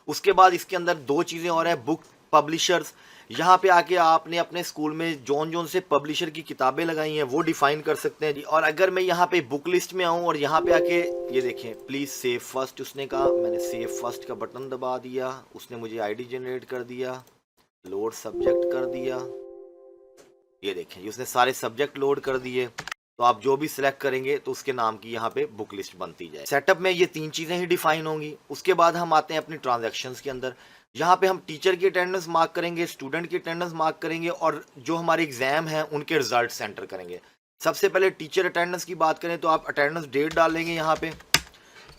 उसके बाद इसके अंदर 2 चीज़ें और हैं, बुक पब्लिशर्स। यहाँ पे आके आपने अपने स्कूल में जोन से पब्लिशर की किताबें लगाई हैं वो डिफाइन कर सकते हैं जी। और अगर मैं यहाँ पे बुक लिस्ट में आऊँ और यहाँ पे आके ये देखें प्लीज़ सेव फर्स्ट, उसने कहा, मैंने सेव फर्स्ट का बटन दबा दिया, उसने मुझे आईडी जनरेट कर दिया, लोड सब्जेक्ट कर दिया, ये देखें उसने सारे सब्जेक्ट लोड कर दिए। तो आप जो भी सिलेक्ट करेंगे तो उसके नाम की यहाँ पे बुक लिस्ट बनती जाए। सेटअप में ये 3 चीज़ें ही डिफाइन होंगी। उसके बाद हम आते हैं अपनी ट्रांजैक्शंस के अंदर। यहाँ पे हम टीचर की अटेंडेंस मार्क करेंगे, स्टूडेंट की अटेंडेंस मार्क करेंगे, और जो हमारे एग्जाम हैं उनके रिजल्ट एंटर करेंगे। सबसे पहले टीचर अटेंडेंस की बात करें तो आप अटेंडेंस डेट डालेंगे, यहाँ पे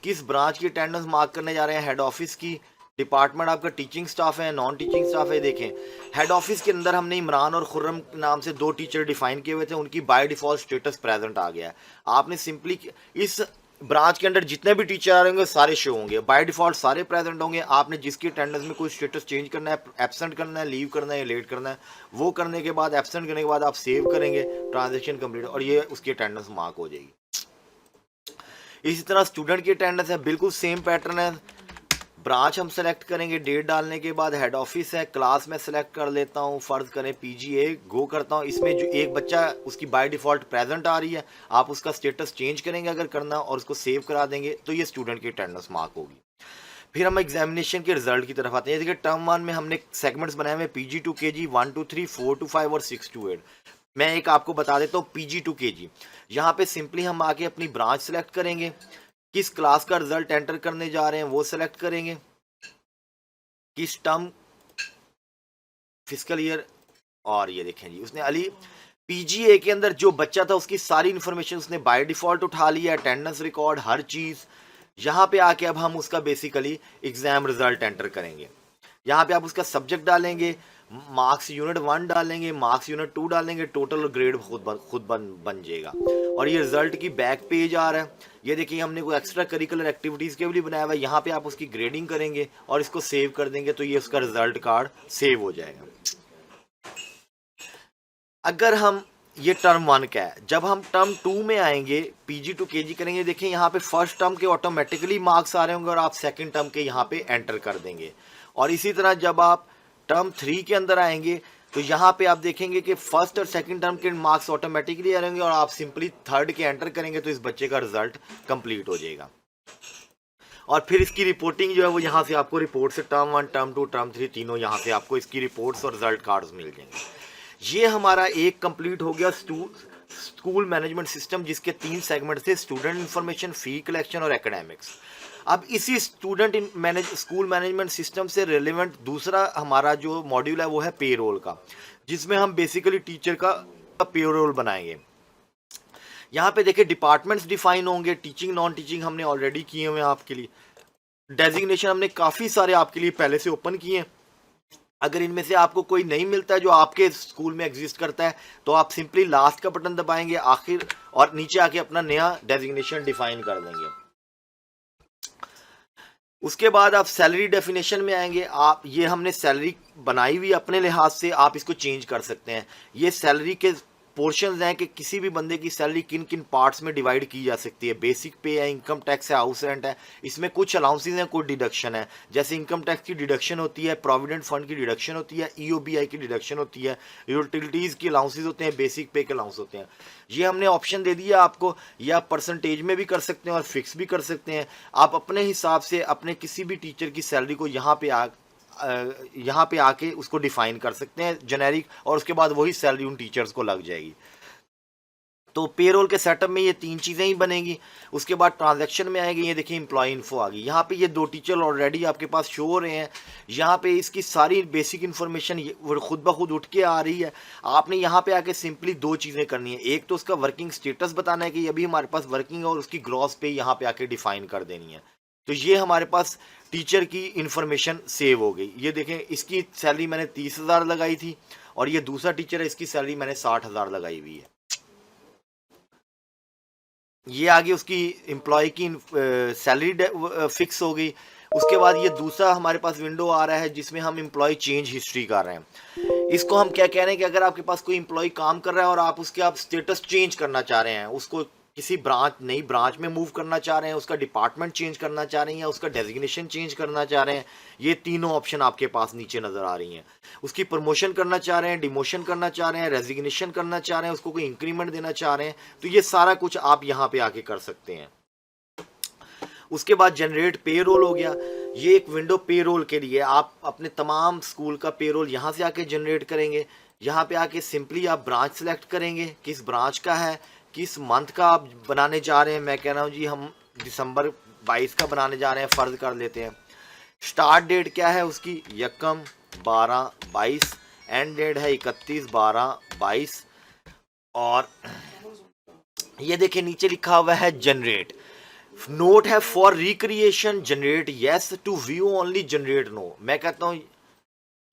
किस ब्रांच की अटेंडेंस मार्क करने जा रहे हैं, हेड ऑफिस की, डिपार्टमेंट आपका टीचिंग स्टाफ है, नॉन टीचिंग स्टाफ है। देखें हेड ऑफिस के अंदर हमने इमरान और खुर्रम नाम से 2 टीचर डिफाइन किए हुए थे, उनकी बाय डिफॉल्ट स्टेटस प्रेजेंट आ गया है। आपने सिंपली इस ब्रांच के अंदर जितने भी टीचर आ रहे होंगे सारे शो होंगे, बाय डिफॉल्ट सारे प्रेजेंट होंगे। आपने जिसकी अटेंडेंस में कोई स्टेटस चेंज करना है, एब्सेंट करना है, लीव करना है या लेट करना है, वो करने के बाद एब्सेंट करने के बाद आप सेव करेंगे, ट्रांजेक्शन कंप्लीट, और ये उसकी अटेंडेंस मार्क हो जाएगी। इसी तरह स्टूडेंट की अटेंडेंस है, बिल्कुल सेम पैटर्न है। ब्रांच हम सेलेक्ट करेंगे, डेट डालने के बाद हेड ऑफिस है, क्लास में सेलेक्ट कर लेता हूँ, फ़र्ज़ करें PGA गो करता हूँ। इसमें जो एक बच्चा उसकी बाय डिफ़ॉल्ट प्रेजेंट आ रही है, आप उसका स्टेटस चेंज करेंगे अगर करना, और उसको सेव करा देंगे तो ये स्टूडेंट की अटेंडेंस मार्क होगी। फिर हम एग्जामिनेशन के रिजल्ट की तरफ आते हैं। देखिए टर्म 1 में हमने सेगमेंट्स बनाए हुए PG to KG 1 to 3, 4 to 5 और 6 to 8। मैं एक आपको बता देता हूँ PG to KG। यहाँ पे सिंपली हम आके अपनी ब्रांच सेलेक्ट करेंगे, किस क्लास का रिजल्ट एंटर करने जा रहे हैं वो सेलेक्ट करेंगे, किस टर्म, फिजिकल ईयर, और ये देखें जी उसने अली PGA के अंदर जो बच्चा था उसकी सारी इन्फॉर्मेशन उसने बाय डिफ़ॉल्ट उठा लिया, अटेंडेंस रिकॉर्ड हर चीज़। यहाँ पे आके अब हम उसका बेसिकली एग्ज़ाम रिजल्ट एंटर करेंगे। यहाँ पे आप उसका सब्जेक्ट डालेंगे, मार्क्स यूनिट 1 डालेंगे, मार्क्स यूनिट 2 डालेंगे, टोटल ग्रेड खुद बन जाएगा। और ये रिजल्ट की बैक पेज आ रहा है, ये देखिए हमने कोई एक्स्ट्रा करिकुलर एक्टिविटीज़ के लिए बनाया हुआ है। यहाँ पे आप उसकी ग्रेडिंग करेंगे और इसको सेव कर देंगे तो ये उसका रिजल्ट कार्ड सेव हो जाएगा। अगर हम ये टर्म 1 का है, जब हम टर्म 2 में आएंगे PG to KG करेंगे, देखें यहाँ पे फर्स्ट टर्म के ऑटोमेटिकली मार्क्स आ रहे होंगे और आप सेकंड टर्म के यहाँ पे एंटर कर देंगे। और इसी तरह जब आप टर्म 3 के अंदर आएंगे तो यहाँ पे आप देखेंगे कि फर्स्ट और सेकंड टर्म के मार्क्स ऑटोमेटिकली आ रहेंगे और आप सिंपली थर्ड के एंटर करेंगे तो इस बच्चे का रिजल्ट कंप्लीट हो जाएगा। और फिर इसकी रिपोर्टिंग जो है वो यहाँ से आपको रिपोर्ट से टर्म 1 टर्म 2 टर्म 3 तीनों यहाँ से आपको इसकी रिपोर्ट्स और रिजल्ट कार्ड्स मिल जाएंगे। ये हमारा एक कंप्लीट हो गया स्कूल मैनेजमेंट सिस्टम, जिसके 3 सेगमेंट थे, स्टूडेंट इंफॉर्मेशन, फी कलेक्शन और एकेडमिक्स। अब इसी स्कूल मैनेजमेंट सिस्टम से रिलेवेंट दूसरा हमारा जो मॉड्यूल है वो है पेरोल का, जिसमें हम बेसिकली टीचर का पेरोल बनाएंगे। यहाँ पे देखिए डिपार्टमेंट्स डिफाइन होंगे, टीचिंग नॉन टीचिंग हमने ऑलरेडी किए हुए हैं आपके लिए, डेजिग्नेशन हमने काफ़ी सारे आपके लिए पहले से ओपन किए हैं। अगर इनमें से आपको कोई नहीं मिलता है जो आपके स्कूल में एग्जिस्ट करता है तो आप सिंपली लास्ट का बटन दबाएंगे आखिर और नीचे आके अपना नया डेजिग्नेशन डिफाइन कर देंगे। उसके बाद आप सैलरी डेफिनेशन में आएंगे। आप ये हमने सैलरी बनाई हुई अपने लिहाज से, आप इसको चेंज कर सकते हैं। ये सैलरी के पोर्शंस हैं कि किसी भी बंदे की सैलरी किन किन पार्ट्स में डिवाइड की जा सकती है। बेसिक पे है, इनकम टैक्स है, हाउस रेंट है, इसमें कुछ अलाउंसेस हैं, कुछ डिडक्शन है। जैसे इनकम टैक्स की डिडक्शन होती है, प्रोविडेंट फंड की डिडक्शन होती है, ईओबीआई की डिडक्शन होती है, यूटिलिटीज़ की अलाउंसेस होते हैं, बेसिक पे के अलाउंस होते हैं। ये हमने ऑप्शन दे दिया आपको, या आप परसेंटेज में भी कर सकते हैं और फिक्स भी कर सकते हैं। आप अपने हिसाब से अपने किसी भी टीचर की सैलरी को यहाँ पे आके उसको डिफाइन कर सकते हैं जेनेरिक, और उसके बाद वही सैलरी उन टीचर्स को लग जाएगी। तो पेरोल के सेटअप में ये 3 चीज़ें ही बनेंगी। उसके बाद ट्रांजैक्शन में आएगी, ये देखिए एम्प्लॉय इन्फो आ गई। यहाँ पे ये 2 टीचर ऑलरेडी आपके पास शो हो रहे हैं। यहाँ पे इसकी सारी बेसिक इन्फॉर्मेशन खुद ब खुद उठ के आ रही है। आपने यहाँ पे आके सिंपली 2 चीज़ें करनी है। एक तो उसका वर्किंग स्टेटस बताना है कि अभी हमारे पास वर्किंग है, और उसकी ग्रॉस पे यहाँ पे आके डिफाइन कर देनी है। तो ये हमारे पास टीचर की इन्फॉर्मेशन सेव हो गई। ये देखें, इसकी सैलरी मैंने 30,000 लगाई थी, और ये दूसरा टीचर है, इसकी सैलरी मैंने 60,000 लगाई हुई है। ये आगे उसकी एम्प्लॉय की सैलरी फिक्स हो गई। उसके बाद ये दूसरा हमारे पास विंडो आ रहा है जिसमें हम एम्प्लॉय चेंज हिस्ट्री कर रहे हैं। इसको हम क्या कह रहे हैं कि अगर आपके पास कोई एम्प्लॉय काम कर रहा है और आप स्टेटस चेंज करना चाह रहे हैं, उसको किसी नई ब्रांच में मूव करना चाह रहे हैं, उसका डिपार्टमेंट चेंज करना चाह रहे हैं, या उसका डेजिग्नेशन चेंज करना चाह रहे हैं, ये तीनों ऑप्शन आपके पास नीचे नज़र आ रही हैं। उसकी प्रमोशन करना चाह रहे हैं, डिमोशन करना चाह रहे हैं, रेजिग्नेशन करना चाह रहे हैं, उसको कोई इंक्रीमेंट देना चाह रहे हैं, तो ये सारा कुछ आप यहाँ पे आके कर सकते हैं। उसके बाद जनरेट पेरोल हो गया। ये एक विंडो पेरोल के लिए, आप अपने तमाम स्कूल का पेरोल यहाँ से आके जनरेट करेंगे। यहाँ पे आके सिंपली आप ब्रांच सेलेक्ट करेंगे, किस ब्रांच का है, किस मंथ का आप बनाने जा रहे हैं। मैं कह रहा हूँ जी हम दिसंबर 22 का बनाने जा रहे हैं, फ़र्ज कर लेते हैं। स्टार्ट डेट क्या है उसकी, 1/12/22, एंड डेट है 31/12/22, और ये देखिए नीचे लिखा हुआ है जनरेट। नोट है for recreation generate yes, to view only generate no. मैं कहता हूँ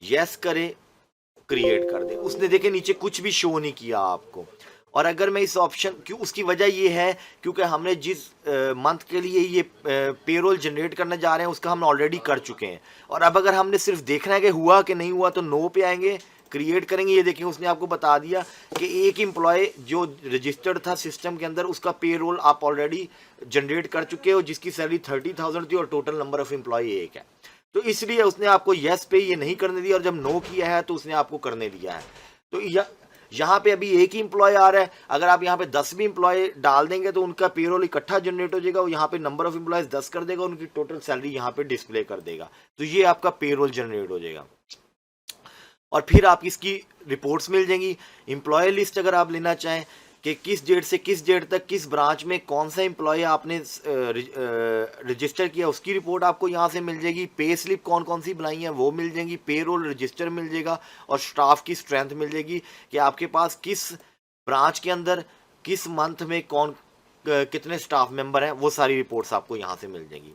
येस करे, क्रिएट कर दे। उसने देखे नीचे कुछ भी शो नहीं किया आपको। और अगर मैं इस ऑप्शन क्यों, उसकी वजह ये है क्योंकि हमने जिस मंथ के लिए ये पेरोल जनरेट करने जा रहे हैं उसका हम ऑलरेडी कर चुके हैं। और अब अगर हमने सिर्फ देखना है कि हुआ कि नहीं हुआ, तो नो पे आएंगे, क्रिएट करेंगे। ये देखिए उसने आपको बता दिया कि एक एम्प्लॉय जो रजिस्टर्ड था सिस्टम के अंदर, उसका पेरोल आप ऑलरेडी जनरेट कर चुके हो, जिसकी सैलरी 30,000 थी और टोटल नंबर ऑफ एम्प्लॉय 1 है। तो इसलिए उसने आपको येस पे ये नहीं करने दिया, और जब नो किया है तो उसने आपको करने दिया है। तो यहाँ पे अभी 1 ही एम्प्लॉय आ रहा है। अगर आप यहाँ पे 10 भी एम्प्लॉय डाल देंगे तो उनका पेरोल इकट्ठा जनरेट हो जाएगा। वो यहाँ पे नंबर ऑफ एम्प्लॉयज 10 कर देगा, उनकी टोटल सैलरी यहाँ पे डिस्प्ले कर देगा। तो ये आपका पेरोल जनरेट हो जाएगा। और फिर आप इसकी रिपोर्ट्स मिल जाएंगी। एम्प्लॉय लिस्ट अगर आप लेना चाहें कि किस डेट से किस डेट तक किस ब्रांच में कौन सा एम्प्लॉय आपने रजिस्टर किया, उसकी रिपोर्ट आपको यहाँ से मिल जाएगी। पे स्लिप कौन कौन सी बनाई है वो मिल जाएंगी, पेरोल रजिस्टर मिल जाएगा, और स्टाफ की स्ट्रेंथ मिल जाएगी कि आपके पास किस ब्रांच के अंदर किस मंथ में कितने स्टाफ मेंबर हैं, वो सारी रिपोर्ट्स आपको यहाँ से मिल जाएंगी।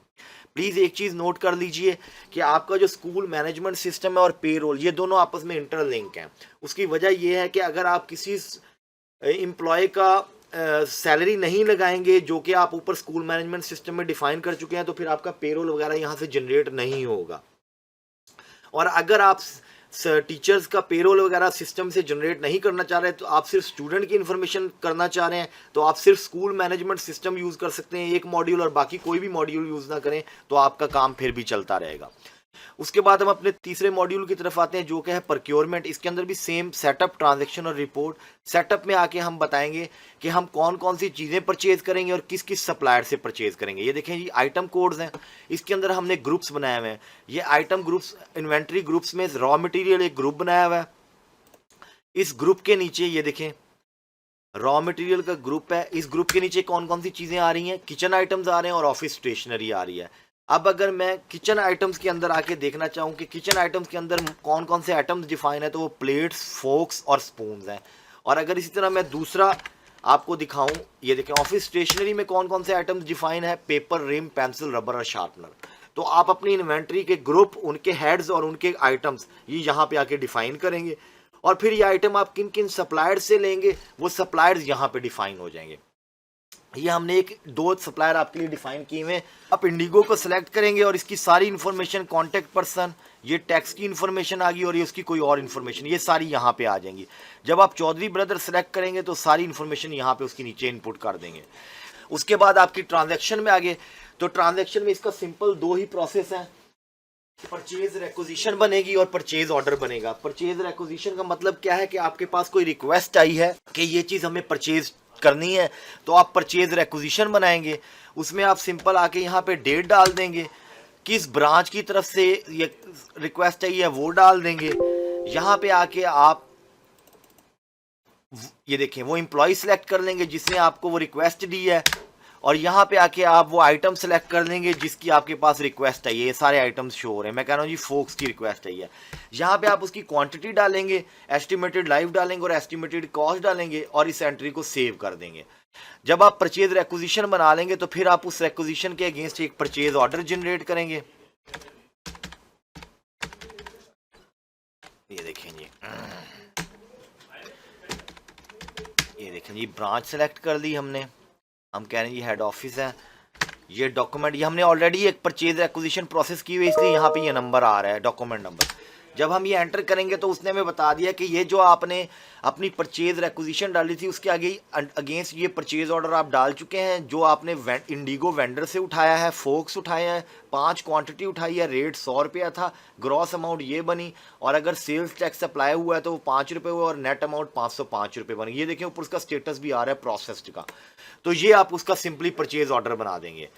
प्लीज़ एक चीज़ नोट कर लीजिए कि आपका जो स्कूल मैनेजमेंट सिस्टम है और पेरोल, ये दोनों आपस में इंटरलिंक हैं। उसकी वजह ये है कि अगर आप किसी एम्प्लॉय का सैलरी नहीं लगाएंगे जो कि आप ऊपर स्कूल मैनेजमेंट सिस्टम में डिफाइन कर चुके हैं, तो फिर आपका पेरोल वगैरह यहाँ से जनरेट नहीं होगा। और अगर आप टीचर्स का पेरोल वगैरह सिस्टम से जनरेट नहीं करना चाह रहे, तो आप सिर्फ स्टूडेंट की इन्फॉर्मेशन करना चाह रहे हैं, तो आप सिर्फ स्कूल मैनेजमेंट सिस्टम यूज़ कर सकते हैं, एक मॉड्यूल, और बाकी कोई भी मॉड्यूल यूज़ ना करें, तो आपका काम फिर भी चलता रहेगा। उसके बाद हम अपने तीसरे मॉड्यूल की तरफ आते हैं जो कि है प्रोक्योरमेंट। इसके अंदर भी सेम सेटअप, ट्रांजैक्शन और रिपोर्ट। सेटअप में आके हम बताएंगे कि हम कौन कौन सी चीज़ें परचेज करेंगे और किस किस सप्लायर से परचेज करेंगे। ये देखें जी, आइटम कोड्स हैं। इसके अंदर हमने ग्रुप्स बनाए हुए हैं। ये आइटम ग्रुप्स, इन्वेंट्री ग्रुप्स में रॉ मटेरियल एक ग्रुप बनाया हुआ है। इस ग्रुप के नीचे ये देखें रॉ मटेरियल का ग्रुप है। इस ग्रुप के नीचे कौन कौन सी चीज़ें आ रही हैं, किचन आइटम्स आ रहे हैं और ऑफिस स्टेशनरी आ रही है। अब अगर मैं किचन आइटम्स के अंदर आके देखना चाहूँ कि किचन आइटम्स के अंदर कौन कौन से आइटम्स डिफाइन है, तो वो प्लेट्स, फोक्स और स्पून्स हैं। और अगर इसी तरह मैं दूसरा आपको दिखाऊं, ये देखें ऑफिस स्टेशनरी में कौन कौन से आइटम्स डिफाइन है, पेपर, रिम, पेंसिल, रबर और शार्पनर। तो आप अपनी इन्वेंट्री के ग्रुप, उनके हेड्स और उनके आइटम्स ये यहाँ पे आके डिफाइन करेंगे। और फिर ये आइटम आप किन किन सप्लायर से लेंगे, वो सप्लायर्स यहाँ पे डिफाइन हो जाएंगे। ये हमने एक दो सप्लायर आपके लिए डिफाइन किए हुए हैं। आप इंडिगो को सिलेक्ट करेंगे और इसकी सारी इन्फॉर्मेशन, कॉन्टैक्ट पर्सन, ये टैक्स की इन्फॉर्मेशन आ गई और ये उसकी कोई और इन्फॉर्मेशन, ये सारी यहाँ पे आ जाएंगी। जब आप चौधरी ब्रदर सेलेक्ट करेंगे तो सारी इन्फॉर्मेशन यहाँ पे उसके नीचे इनपुट कर देंगे। उसके बाद आपकी ट्रांजैक्शन में आगे, तो ट्रांजैक्शन में इसका सिंपल दो ही प्रोसेस है, परचेज रेक्विजिशन बनेगी और परचेज ऑर्डर बनेगा। परचेज रेक्विजिशन का मतलब क्या है कि आपके पास कोई रिक्वेस्ट आई है कि ये चीज़ हमें परचेज करनी है, तो आप परचेज रेक्विजिशन बनाएंगे। उसमें आप सिंपल आके यहाँ पे डेट डाल देंगे, किस ब्रांच की तरफ से ये रिक्वेस्ट आई है वो डाल देंगे। यहाँ पे आके आप ये देखें वो एम्प्लॉय सेलेक्ट कर लेंगे जिसने आपको वो रिक्वेस्ट दी है, और यहाँ पे आके आप वो आइटम सेलेक्ट कर लेंगे जिसकी आपके पास रिक्वेस्ट आई है। ये सारे आइटम्स शो हो रहे हैं। मैं कह रहा हूँ जी फोक्स की रिक्वेस्ट आई है। यहाँ पे आप उसकी क्वांटिटी डालेंगे, एस्टिमेटेड लाइफ डालेंगे और एस्टिमेटेड कॉस्ट डालेंगे और इस एंट्री को सेव कर देंगे। जब आप परचेज रेक्विजिशन बना लेंगे तो फिर आप उस रेक्विजिशन के अगेंस्ट एक परचेज ऑर्डर जनरेट करेंगे। ये देखें जी, ये देखें जी, ब्रांच सेलेक्ट कर ली हमने। हम कह रहे हैं ये हेड ऑफिस है। ये डॉक्यूमेंट, ये हमने ऑलरेडी एक परचेज एक्विजिशन प्रोसेस की हुई है, इसलिए यहाँ पे ये नंबर आ रहा है, डॉक्यूमेंट नंबर। जब हम ये एंटर करेंगे तो उसने हमें बता दिया कि ये जो आपने अपनी परचेज रेक्विजिशन डाली थी उसके आगे अगेंस्ट ये परचेज ऑर्डर आप डाल चुके हैं, जो आपने इंडिगो वेंडर से उठाया है, फोक्स उठाया है, 5 क्वांटिटी उठाई है, रेट 100 रुपया था, ग्रॉस अमाउंट ये बनी, और अगर सेल्स टैक्स अप्लाई हुआ है तो वो 5 रुपये हुआ और नेट अमाउंट 505 रुपये बनी। ये देखिए ऊपर उसका स्टेटस भी आ रहा है प्रोसेस्ड का। तो ये आप उसका सिंपली परचेज ऑर्डर बना देंगे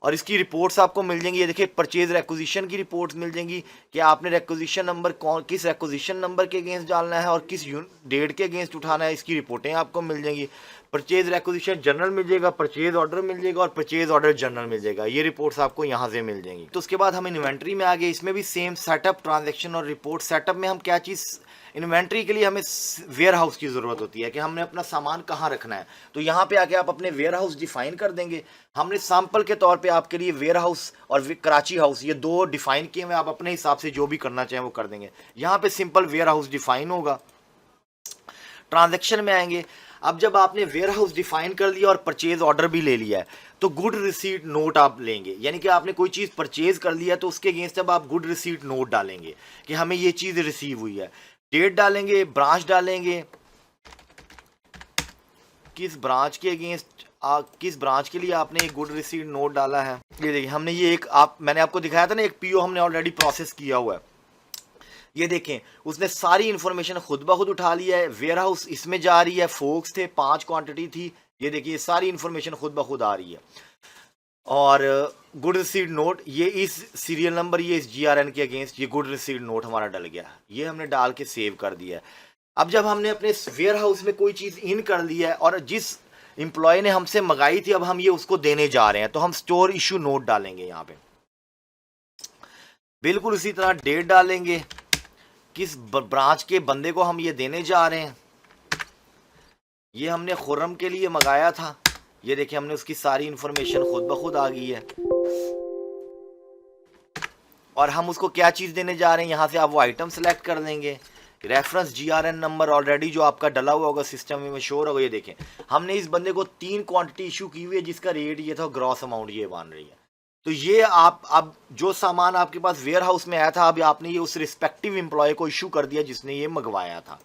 और इसकी रिपोर्ट्स आपको मिल जाएंगी। ये देखिए परचेज रेक्विजिशन की रिपोर्ट्स मिल जाएंगी कि आपने रेक्विजिशन नंबर किस रेक्विजिशन नंबर के अगेंस्ट डालना है और किस डेट के अगेंस्ट उठाना है, इसकी रिपोर्टें आपको मिल जाएंगी। परचेज रेक्विजिशन जर्नल मिल जाएगा, परचेज ऑर्डर मिल जाएगा और परचेज ऑर्डर जर्नल मिल जाएगा। ये रिपोर्ट्स आपको यहाँ से मिल जाएंगी। तो उसके बाद हम इन्वेंट्री में आ गए। इसमें भी सेम सेटअप, ट्रांजैक्शन और रिपोर्ट। सेटअप में हम क्या चीज़, इन्वेंट्री के लिए हमें वेयर हाउस की ज़रूरत होती है कि हमने अपना सामान कहाँ रखना है। तो यहाँ पे आके आप अपने वेयर हाउस डिफाइन कर देंगे। हमने सैंपल के तौर पे आपके लिए वेयर हाउस और कराची हाउस ये दो डिफाइन किए हुए, आप अपने हिसाब से जो भी करना चाहें वो कर देंगे। यहाँ पे सिंपल वेयर हाउस डिफाइन होगा। ट्रांजैक्शन में आएंगे। अब जब आपने वेयर हाउस डिफाइन कर लिया और परचेज ऑर्डर भी ले लिया है तो गुड रिसीट नोट आप लेंगे, यानी कि आपने कोई चीज़ परचेज कर लिया तो उसके अगेंस्ट अब आप गुड रिसीट नोट डालेंगे कि हमें ये चीज़ रिसीव हुई है। डेट डालेंगे, ब्रांच डालेंगे, किस ब्रांच के अगेंस्ट किस ब्रांच के लिए आपने एक गुड रिसीट नोट डाला है। ये देखिए हमने ये एक मैंने आपको दिखाया था ना, एक पीओ हमने ऑलरेडी प्रोसेस किया हुआ है। ये देखें उसने सारी इन्फॉर्मेशन खुद ब खुद उठा लिया है। वेयर हाउस इसमें जा रही है, फोक्स थे, 5 क्वांटिटी थी। ये देखिए सारी इन्फॉर्मेशन खुद ब खुद आ रही है। और गुड रिसीट नोट, ये इस सीरियल नंबर, ये इस GRN के अगेंस्ट ये गुड रिसीट नोट हमारा डल गया। ये हमने डाल के सेव कर दिया है। अब जब हमने अपने वेयर हाउस में कोई चीज़ इन कर लिया है और जिस एम्प्लॉय ने हमसे मंगाई थी अब हम ये उसको देने जा रहे हैं, तो हम स्टोर इशू नोट डालेंगे। यहाँ पे बिल्कुल इसी तरह डेट डालेंगे, किस ब्रांच के बंदे को हम ये देने जा रहे हैं। ये हमने खुर्रम के लिए मंगाया था। ये देखिए हमने उसकी सारी इन्फॉर्मेशन खुद ब खुद आ गई है और हम उसको क्या चीज़ देने जा रहे हैं, यहाँ से आप वो आइटम सेलेक्ट कर देंगे। रेफरेंस GRN नंबर ऑलरेडी जो आपका डला हुआ होगा सिस्टम में शोर होगा। ये देखें हमने इस बंदे को 3 क्वांटिटी इशू की हुई है जिसका रेट ये था, ग्रॉस अमाउंट ये बन रही है। तो ये आप अब जो सामान आपके पास वेयर हाउस में आया था, अब आपने ये उस रिस्पेक्टिव एम्प्लॉय को इशू कर दिया जिसने ये मंगवाया था।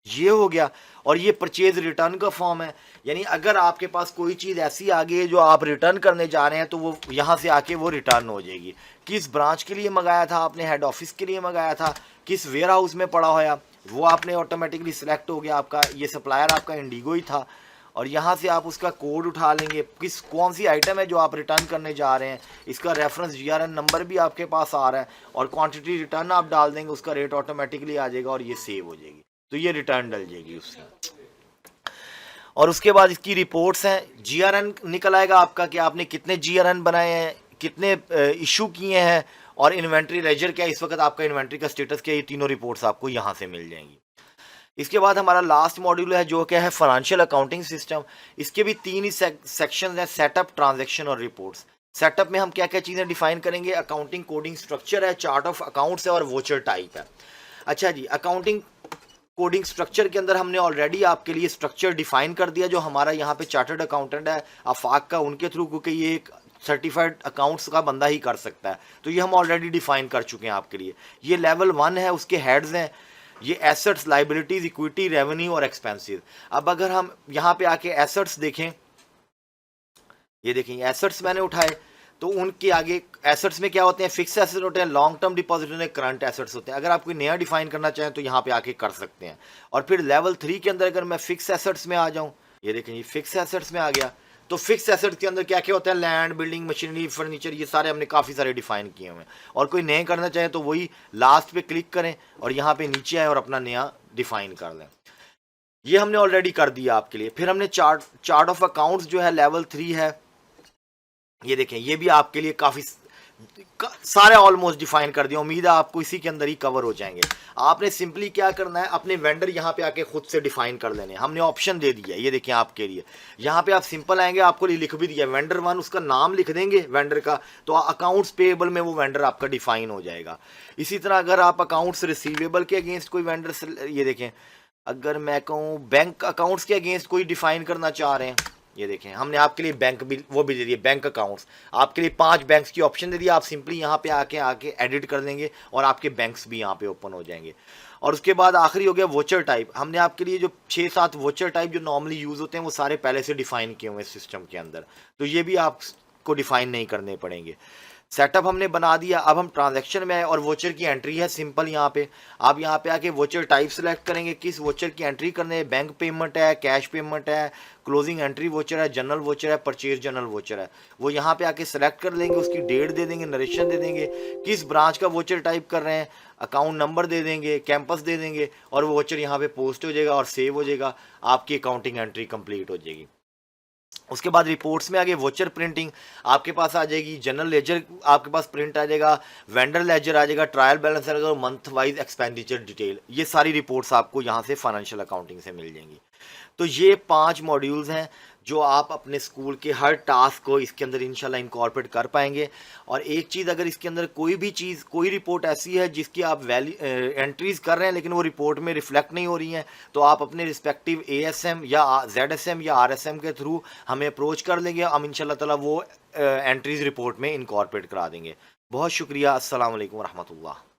ये हो गया। और ये परचेज रिटर्न का फॉर्म है, यानी अगर आपके पास कोई चीज़ ऐसी आ गई है जो आप रिटर्न करने जा रहे हैं तो वो यहाँ से आके वो रिटर्न हो जाएगी। किस ब्रांच के लिए मंगाया था आपने, हेड ऑफिस के लिए मंगाया था, किस वेयर हाउस में पड़ा होया, वो आपने ऑटोमेटिकली सिलेक्ट हो गया। आपका ये सप्लायर आपका इंडिगो ही था, और यहाँ से आप उसका कोड उठा लेंगे, कौन सी आइटम है जो आप रिटर्न करने जा रहे हैं, इसका रेफरेंस GRN नंबर भी आपके पास आ रहा है, और क्वांटिटी रिटर्न आप डाल देंगे, उसका रेट ऑटोमेटिकली आ जाएगा और ये सेव हो जाएगी, तो ये रिटर्न डल जाएगी उससे। और उसके बाद इसकी रिपोर्ट्स हैं, GRN निकल आएगा आपका कि आपने कितने GRN बनाए हैं, कितने इशू किए हैं, और इन्वेंट्री लेजर क्या है, इस वक्त आपका इन्वेंट्री का स्टेटस क्या है, ये तीनों रिपोर्ट्स आपको यहाँ से मिल जाएंगी। इसके बाद हमारा लास्ट मॉड्यूल है जो क्या है फाइनेंशियल अकाउंटिंग सिस्टम। इसके भी 3 ही सेक्शन हैं, सेटअप, ट्रांजैक्शन और रिपोर्ट्स। सेटअप में हम क्या क्या चीज़ें डिफाइन करेंगे, अकाउंटिंग कोडिंग स्ट्रक्चर है, चार्ट ऑफ अकाउंट्स है और वोचर टाइप है। अच्छा जी, अकाउंटिंग कोडिंग स्ट्रक्चर के अंदर हमने ऑलरेडी आपके लिए स्ट्रक्चर डिफाइन कर दिया, जो हमारा यहाँ पे चार्टर्ड अकाउंटेंट है आफाक का, उनके थ्रू, क्योंकि ये एक सर्टिफाइड अकाउंट्स का बंदा ही कर सकता है, तो ये हम ऑलरेडी डिफाइन कर चुके हैं आपके लिए। ये लेवल 1 है, उसके हेड्स हैं, ये एसेट्स, लाइबिलिटीज, इक्विटी, रेवेन्यू और एक्सपेंसेस। अब अगर हम यहाँ पे आके एसेट्स देखें, ये देखें एसेट्स मैंने उठाए, तो उनके आगे एसेट्स में क्या होते हैं, फिक्स एसेट होते हैं, लॉन्ग टर्म डिपॉजिट होते हैं, करंट एसेट्स होते हैं। अगर आप कोई नया डिफाइन करना चाहें तो यहाँ पे आके कर सकते हैं। और फिर लेवल 3 के अंदर अगर मैं फिक्स एसेट्स में आ जाऊँ, ये देखें ये फिक्स एसेट्स में आ गया, तो फिक्स एसेट के अंदर क्या क्या होता है, लैंड, बिल्डिंग, मशीनरी, फर्नीचर, ये सारे हमने काफ़ी सारे डिफाइन किए हुए हैं। और कोई नए करना चाहे तो वही लास्ट पे क्लिक करें और यहाँ पे नीचे आए और अपना नया डिफाइन कर लें। ये हमने ऑलरेडी कर दिया आपके लिए। फिर हमने चार्ट ऑफ अकाउंट्स जो है लेवल 3 है, ये देखें ये भी आपके लिए काफ़ी सारे ऑलमोस्ट डिफाइन कर दिया। उम्मीद है आपको इसी के अंदर ही कवर हो जाएंगे। आपने सिंपली क्या करना है, अपने वेंडर यहाँ पे आके खुद से डिफाइन कर लेने। हमने ऑप्शन दे दिया, ये देखें आपके लिए यहाँ पे आप सिंपल आएंगे, आपको लिख भी दिया वेंडर 1, उसका नाम लिख देंगे वेंडर का, तो अकाउंट्स पेएबल में वो वेंडर आपका डिफाइन हो जाएगा। इसी तरह अगर आप अकाउंट्स रिसीवेबल के अगेंस्ट कोई वेंडर, ये देखें अगर मैं कहूँ बैंक अकाउंट्स के अगेंस्ट कोई डिफाइन करना चाह रहे हैं, ये देखें हमने आपके लिए बैंक भी वो भी दे दिए, बैंक अकाउंट्स आपके लिए 5 बैंक्स की ऑप्शन दे दिया। आप सिंपली यहाँ पे आके एडिट कर देंगे और आपके बैंक्स भी यहाँ पे ओपन हो जाएंगे। और उसके बाद आखिरी हो गया वोचर टाइप। हमने आपके लिए जो 6-7 वोचर टाइप जो नॉर्मली यूज़ होते हैं वो सारे पहले से डिफाइन किए हुए हैं सिस्टम के अंदर, तो ये भी आपको डिफाइन नहीं करने पड़ेंगे। सेटअप हमने बना दिया। अब हम ट्रांजैक्शन में आए और वोचर की एंट्री है सिंपल। यहाँ पे आप यहाँ पे आके वोचर टाइप सेलेक्ट करेंगे, किस वोचर की एंट्री करने है, बैंक पेमेंट है, कैश पेमेंट है, क्लोजिंग एंट्री वोचर है, जनरल वोचर है, परचेज जनरल वोचर है। वो यहाँ पे आके सेलेक्ट कर लेंगे, उसकी डेट दे देंगे, नरेशन दे देंगे, किस ब्रांच का वोचर टाइप कर रहे हैं, अकाउंट नंबर दे देंगे, कैंपस दे देंगे, और वो वोचर यहाँ पे पोस्ट हो जाएगा और सेव हो जाएगा। आपकी अकाउंटिंग एंट्री कंप्लीट हो जाएगी। उसके बाद रिपोर्ट्स में आगे वोचर प्रिंटिंग आपके पास आ जाएगी, जनरल लेजर आपके पास प्रिंट आ जाएगा, वेंडर लेजर आ जाएगा, ट्रायल बैलेंस आ जाएगा, मंथ वाइज एक्सपेंडिचर डिटेल, ये सारी रिपोर्ट्स आपको यहाँ से फाइनेंशियल अकाउंटिंग से मिल जाएंगी। तो ये 5 मॉड्यूल्स हैं जो आप अपने स्कूल के हर टास्क को इसके अंदर इंशाल्लाह इनकॉर्पोरेट कर पाएंगे। और एक चीज़, अगर इसके अंदर कोई भी चीज़, कोई रिपोर्ट ऐसी है जिसकी आप एंट्रीज कर रहे हैं लेकिन वो रिपोर्ट में रिफ्लेक्ट नहीं हो रही हैं, तो आप अपने रिस्पेक्टिव ASM या ZSM या RSM के थ्रू हमें अप्रोच कर लेंगे। हम इंशाल्लाह ताला वो एंट्रीज रिपोर्ट में इनकॉर्पोरेट करा देंगे। बहुत शुक्रिया। अस्सलाम वालेकुम रहमतुल्लाह।